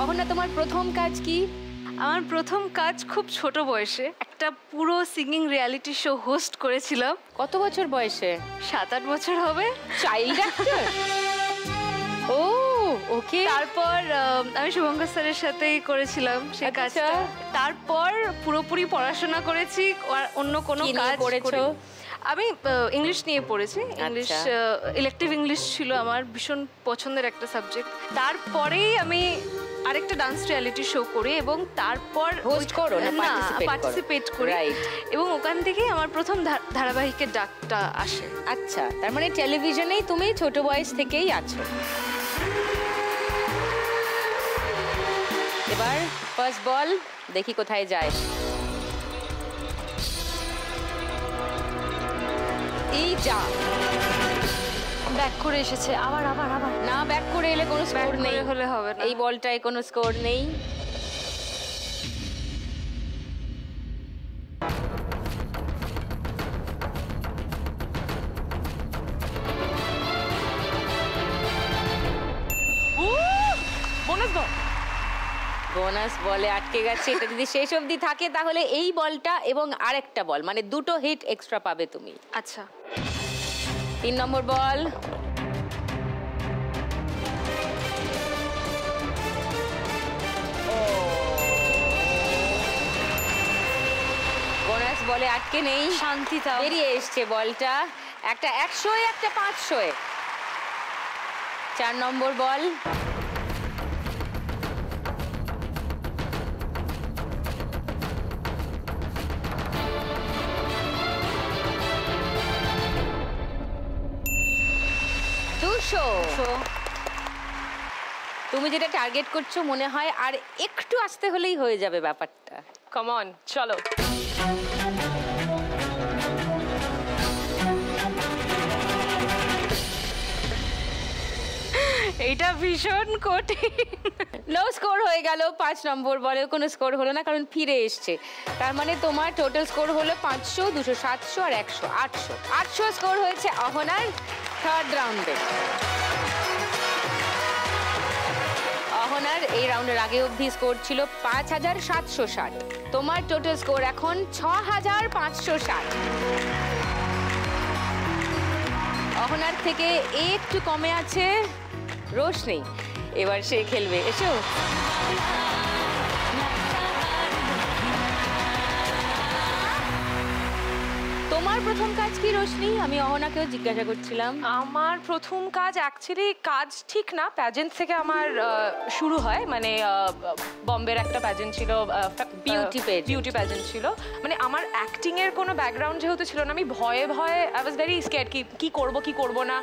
অহনা, তোমার প্রথম কাজ কি? আমার প্রথম কাজ খুব ছোট বয়সে একটা পুরো সিঙ্গিং রিয়েলিটি শো হোস্ট করেছিলাম। কত বছর বয়সে? 7-8 বছর হবে। Child actor? ও ওকে। তারপর আমি শুভঙ্কর স্যারের সাথেই করেছিলাম সেই কাজটা। তারপর পুরোপুরি পড়াশোনা করেছি, আর অন্য কোনো কাজ করেছো? আমি ইংলিশ নিয়ে পড়েছি। ইংলিশ ইলেকটিভ ইংলিশ ছিল আমার ভীষণ পছন্দের একটা সাবজেক্ট। তারপরেই আমি আরেকটা ডান্স রিয়েলিটি শো করি এবং তারপর হোস্ট করো না পার্টিসিপেট করি, এবং ওখান থেকেই আমার প্রথম ধারাবাহিকের ডাকটা আসে। আচ্ছা, তার মানে টেলিভিশনেই তুমি ছোট বয়স থেকেই আছো। এবার ফার্স্ট বল দেখি কোথায় যায়। এই যা ব্যাক করে এসেছে, আবার আবার আবার না, ব্যাক করে এলে কোনো স্কোর নেই, হলে হবে না। এই বলটায় কোনো স্কোর নেই। বোনাস বলে আটকে গেছে। এটা যদি শেষ অবধি থাকে তাহলে এই বলটা এবং আরেকটা বল, মানে দুটো হিট এক্সট্রা পাবে তুমি। আচ্ছা, 3 নম্বর বল। বোনাস বলে আটকে নেই, শান্তি তাও বেরিয়ে এসছে বলটা। একটা 100, একটা 500। 4 নম্বর বল। তুমি যেটা টার্গেট করছো মনে হয় আর একটু আসতে হলেই হয়ে যাবে ব্যাপারটা। কাম অন, চলো। এটা ভীষণ কঠিন। লো স্কোর হয়ে গেল। 5 নম্বর বলে কোনো স্কোর হলো না, কারণ ফিরে এসছে। তার মানে তোমার টোটাল স্কোর হলো 500, 200, 700 আর 100, 800। 800 স্কোর হয়েছে অহনার থার্ড রাউন্ডে। অহনার এই রাউন্ডের আগে অবধি স্কোর ছিল 5760। তোমার টোটাল স্কোর এখন 6560। অহনার থেকে একটু কমে আছে রোশনি। এবার সে খেলবে, এসো। তোমার প্রথম কাজ কি রোশনি? আমি অহনাকেও জিজ্ঞাসা করছিলাম। আমার প্রথম কাজ অ্যাকচুয়ালি কাজ ঠিক না, প্যাজেন্ট থেকে আমার শুরু হয়। মানে বম্বের একটা প্যাজেন্ট ছিল, বিউটি প্যাজেন্ট ছিল। মানে আমার অ্যাক্টিং এর কোনো ব্যাকগ্রাউন্ড যেহেতু ছিল না, আমি ভয়ে ভয়ে আই ওয়াজ ভেরি স্কেয়ার্ড কি করব কি করব না।